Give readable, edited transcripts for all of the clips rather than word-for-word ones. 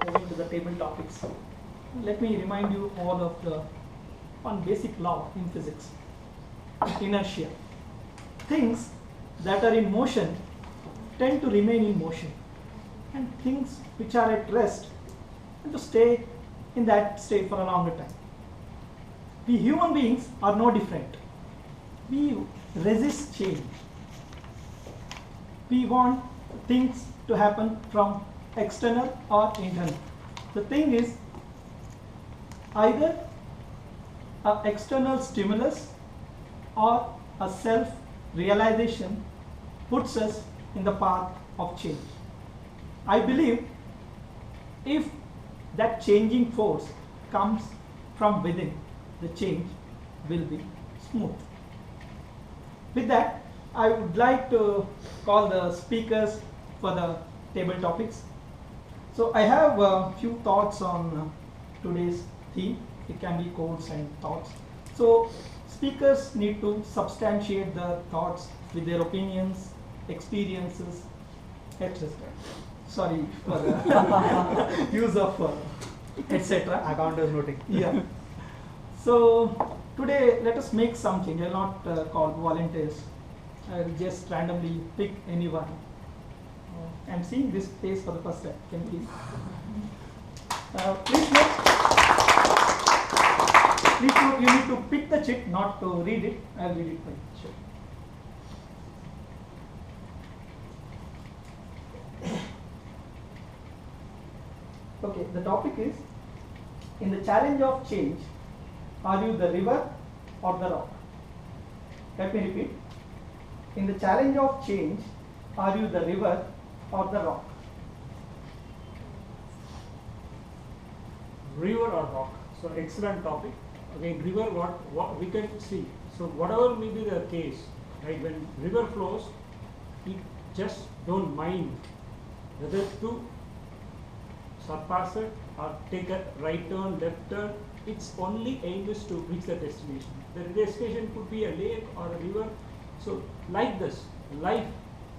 moving to the table topics, let me remind you all of the one basic law in physics: inertia. Things that are in motion tend to remain in motion, and things which are at rest tend to stay in that state for a longer time. We human beings are no different. We resist change. We want things to happen from external or internal. The thing is, either an external stimulus or a self-realization puts us in the path of change. I believe if that changing force comes from within, the change will be smooth. With that, I would like to call the speakers for the table topics. So I have a few thoughts on today's theme. It can be quotes and thoughts. So speakers need to substantiate the thoughts with their opinions, experiences, etc. Sorry for the use of etc. Accountants noting. Yeah. So today let us make something. I will not call volunteers. I will just randomly pick anyone. I am seeing this face for the first time. Can you please note, you need to pick the chit, not to read it. I will read it for you. Sure. Okay, the topic is, in the challenge of change, are you the river or the rock? Let me repeat. In the challenge of change, are you the river or the rock? River or rock? So excellent topic. Again, river, what we can see. So whatever may be the case, right? When river flows, it just don't mind whether to surpass it or take a right turn, left turn. Its only aim is to reach the destination. The destination could be a lake or a river. So like this, life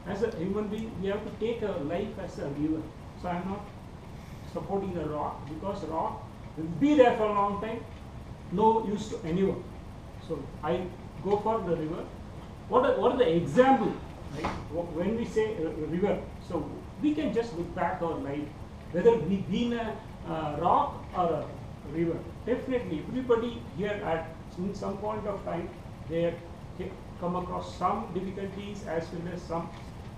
as a human being, we have to take a life as a river. So I am not supporting the rock, because rock will be there for a long time, no use to anyone. So I go for the river. What are the example? Right? When we say river, so we can just look back our life, whether we been a rock or a river. Definitely, everybody here at some point of time, they have come across some difficulties as well as some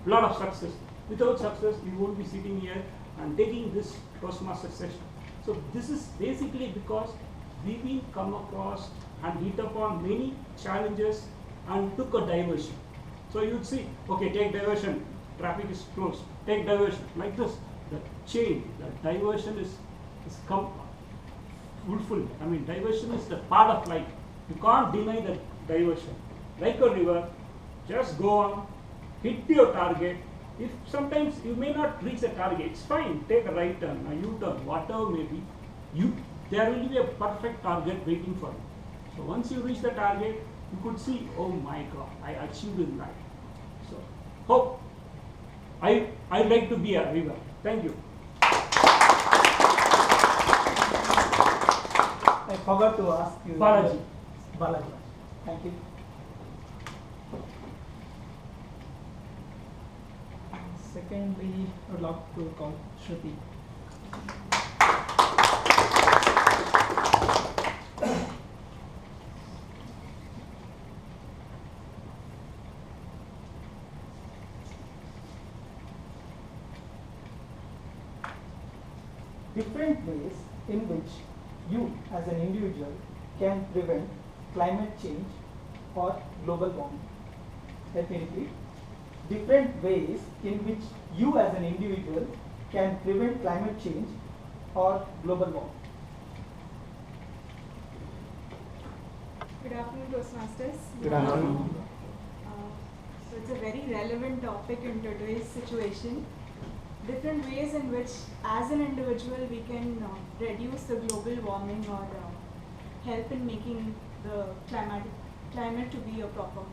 lot of success. Without success, we won't be sitting here and taking this Toastmaster session. So this is basically because we've been come across and hit upon many challenges and took a diversion. So you'd see, okay, take diversion, traffic is closed, take diversion, like this. The chain, the diversion is come fulfilled. I mean, diversion is the part of life. You can't deny the diversion. Like a river, just go on, hit your target. If sometimes you may not reach the target, it's fine. Take a right turn, a U-turn, whatever may be. There will be a perfect target waiting for you. So once you reach the target, you could see, oh my God, I achieved in life. So hope I'd like to be a river. Thank you. I forgot to ask you. Balaji. Balaji. Thank you. Secondly, I would like to call Shruti. Different ways in which you as an individual can prevent climate change or global warming. Let me repeat. Different ways in which you as an individual can prevent climate change or global warming. Good afternoon, Toastmasters. Good afternoon. So it's a very relevant topic in today's situation. Different ways in which, as an individual, we can reduce the global warming or help in making the climate to be a proper. I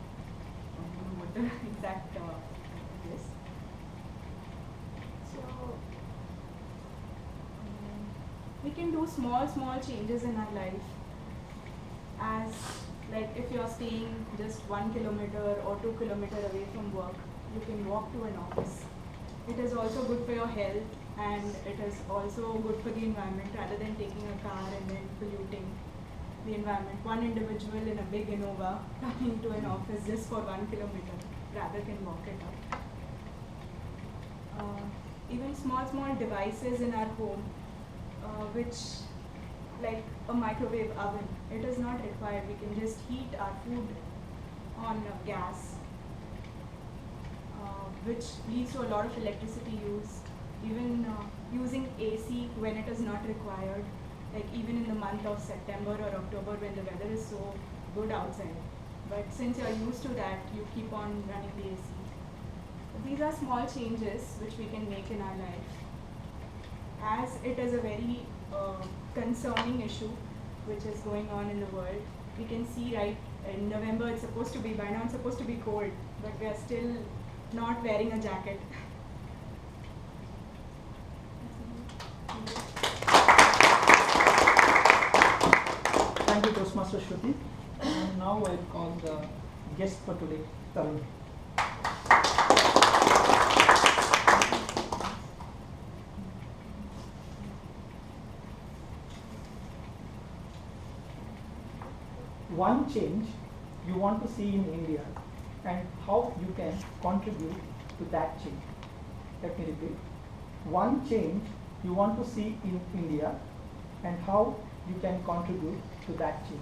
don't know what the exact is. So we can do small changes in our life. As like if you're staying just 1 kilometer or 2 kilometer away from work, you can walk to an office. It is also good for your health, and it is also good for the environment rather than taking a car and then polluting the environment. One individual in a big Innova coming to an office just for 1 kilometer rather can walk it up. Even small devices in our home, which like a microwave oven, it is not required. We can just heat our food on gas, which leads to a lot of electricity use. Even using AC when it is not required, like even in the month of September or October when the weather is so good outside. But since you are used to that, you keep on running the AC. These are small changes which we can make in our life. As it is a very concerning issue which is going on in the world, we can see right in November it's supposed to be, by now it's supposed to be cold, but we are still not wearing a jacket. Thank you, Toastmaster Shruti. And now I'll call the guest for today, Tarun. One change you want to see in India and how you can contribute to that change. Let me repeat. One change you want to see in India and how you can contribute to that change.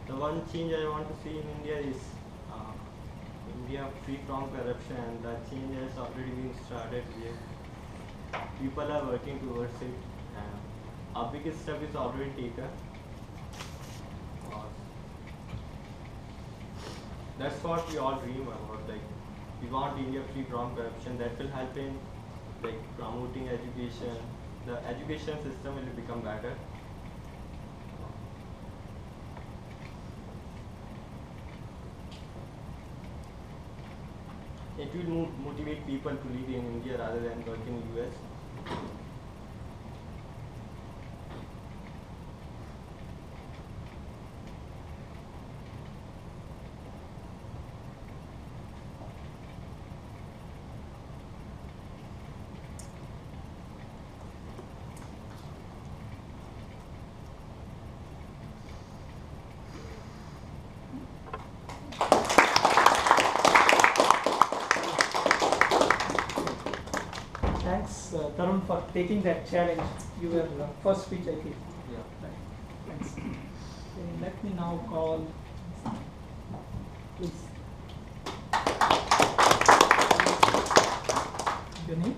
The one change I want to see in India is India free from corruption, and that change has already been started here. People are working towards it, and a big step is already taken. That's what we all dream about. Like, we want India free from corruption. That will help in like promoting education. The education system will become better. It will motivate people to live in India rather than work in US. Thanks, Tarun, for taking that challenge. You were first speech, I think. Yeah. Right. Thanks. Okay, let me now call. Please. Your name?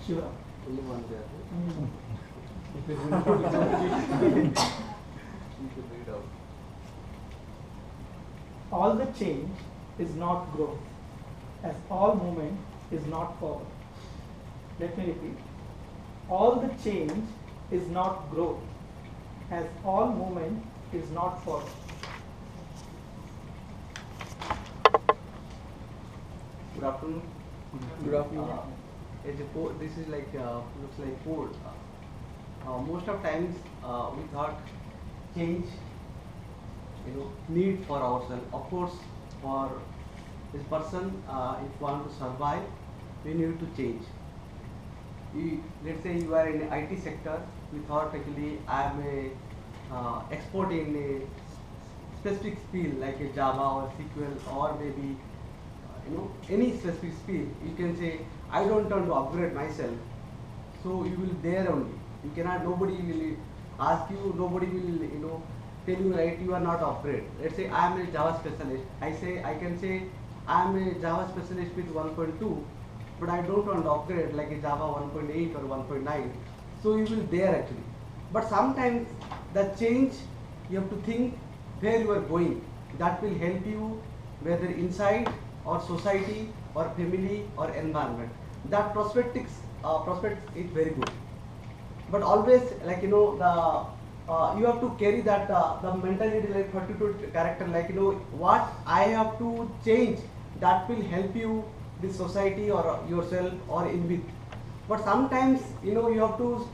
Shiva. Only one there. Mm. You should read out. All the change is not growth, as all movement is not forward. Let me repeat. All the change is not growth, as all movement is not forward. Good afternoon. Good afternoon. This is like looks like code. Most of times we thought change, need for ourselves. Of course, for this person, if want to survive, we need to change. Let's say you are in the IT sector. We thought actually I am a expert in a specific skill like a Java or SQL or maybe any specific skill. You can say I don't want to upgrade myself, so you will there only. You cannot. Nobody will ask you. Nobody will tell you right. You are not upgrade. Let's say I am a Java specialist. I can say I am a Java specialist with 1.2, but I don't want to upgrade like a Java 1.8 or 1.9. So you will there actually. But sometimes the change you have to think where you are going. That will help you whether inside or society or family or environment. That prospect is very good. But always you have to carry that the mentality like fortitude character, what I have to change that will help you with society or yourself or in with. But sometimes, you know, you have to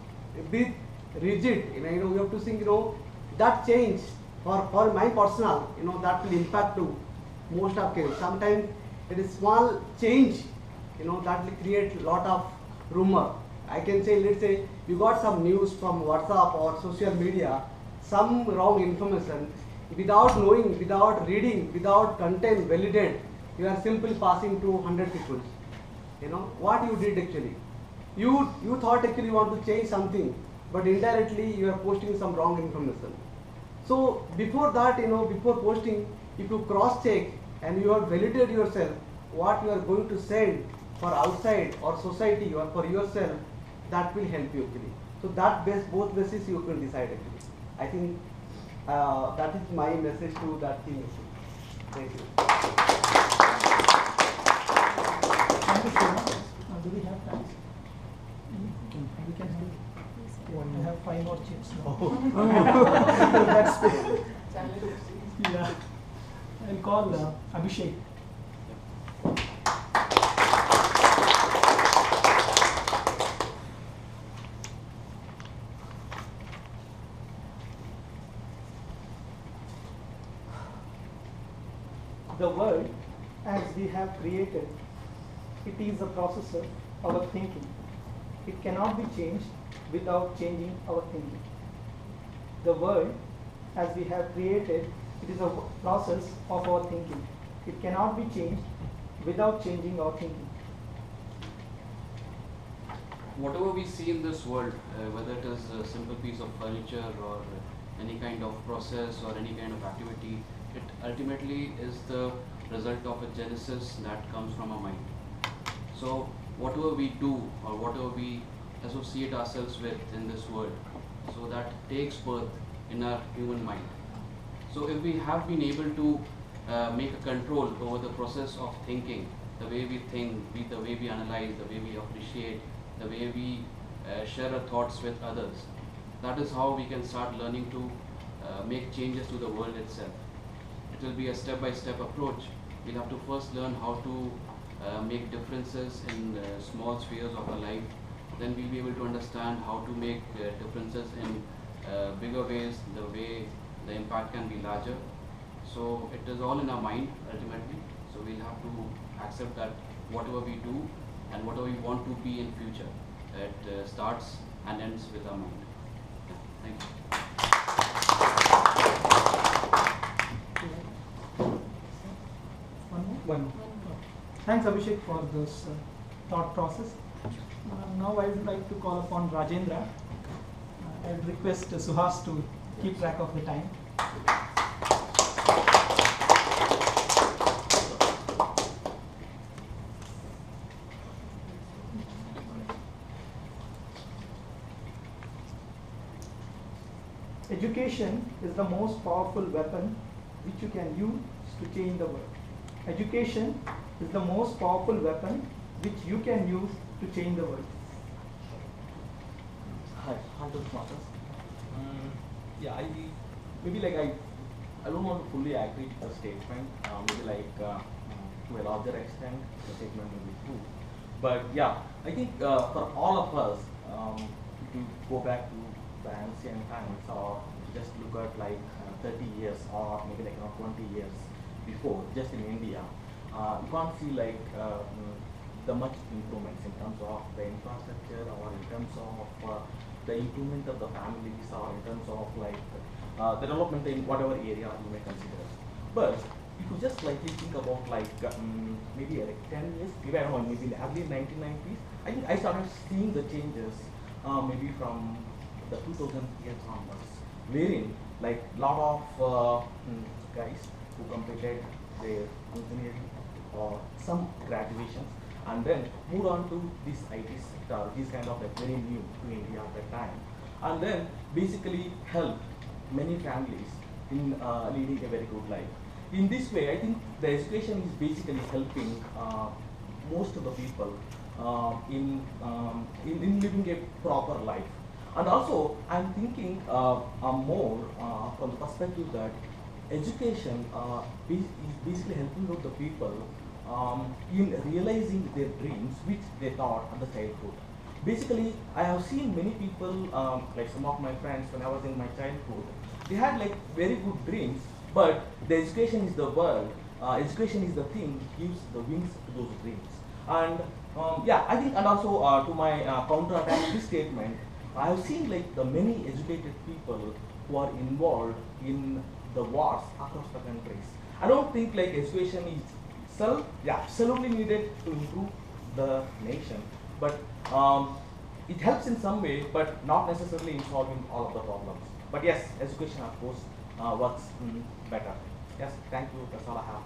be rigid, you know, you have to think, you know, that change for my personal, you know, that will impact to most of cases. Sometimes it is small change, you know, that will create lot of rumor. I can say, let's say you got some news from WhatsApp or social media, some wrong information, without knowing, without reading, without content validate, you are simply passing to 100 people. You know what you did actually. You thought actually you want to change something, but indirectly you are posting some wrong information. So before that, you know, before posting, if you cross check and you have validated yourself, what you are going to send for outside or society or for yourself, that will help you actually. So that both basis you can decide actually. I think that is my message to that thing actually. Thank you. Thank you so much. Do we have time? We can do. We have 5 more chips now. That's yeah. I'll call Abhishek. The world as we have created, it is a process of our thinking. It cannot be changed without changing our thinking. The world as we have created, it is a process of our thinking. It cannot be changed without changing our thinking. Whatever we see in this world, whether it is a simple piece of furniture or any kind of process or any kind of activity, it ultimately is the result of a genesis that comes from our mind. So whatever we do or whatever we associate ourselves with in this world, so that takes birth in our human mind. So if we have been able to make a control over the process of thinking, the way we think, the way we analyze, the way we appreciate, the way we share our thoughts with others, that is how we can start learning to make changes to the world itself. It will be a step-by-step approach. We'll have to first learn how to make differences in small spheres of our life. Then we'll be able to understand how to make differences in bigger ways, the way the impact can be larger. So it is all in our mind ultimately. So we'll have to accept that whatever we do and whatever we want to be in future, it starts and ends with our mind. Yeah. Thank you. One more. Thanks, Abhishek, for this thought process. Now I would like to call upon Rajendra. I would request Suhas to keep track of the time. Education is the most powerful weapon which you can use to change the world. Education is the most powerful weapon which you can use to change the world. Hi, Hunter Smarters. Yeah, I don't want to fully agree with the statement. Maybe to a larger extent, the statement may be true. But yeah, I think for all of us, if you go back to the ancient times or just look at 30 years or maybe 20 years before, just in India, you can't see the much improvements in terms of the infrastructure or in terms of the improvement of the families or in terms of the development in whatever area you may consider. But if you just think about maybe 10 years, maybe I don't know, maybe in the early 1990s, I think I started seeing the changes maybe from the 2000 years onwards, wherein lot of guys who completed their engineering or some graduations and then moved on to this IT sector, this kind of very new to India at that time, and then basically helped many families in leading a very good life. In this way, I think the education is basically helping most of the people in living a proper life. And also, I'm thinking more from the perspective that education is basically helping out the people in realizing their dreams which they thought at the childhood. basically I have seen many people, like some of my friends when I was in my childhood, they had like very good dreams, but the education is the world, education is the thing gives the wings to those dreams. And yeah, I think, and also to my counter attack this statement, I have seen like the many educated people who are involved in the wars across the countries. I don't think like education is absolutely needed to improve the nation, but it helps in some way, but not necessarily in solving all of the problems. But yes, education of course works better. Yes, thank you. That's all I have.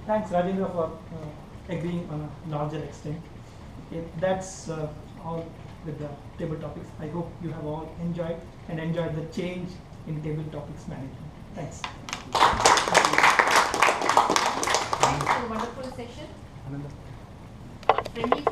Thanks, Rajendra, for agreeing on a larger extent. That's all with the table topics. I hope you have all enjoyed the change in table topics management. Thanks. Thanks for a wonderful session. Friendly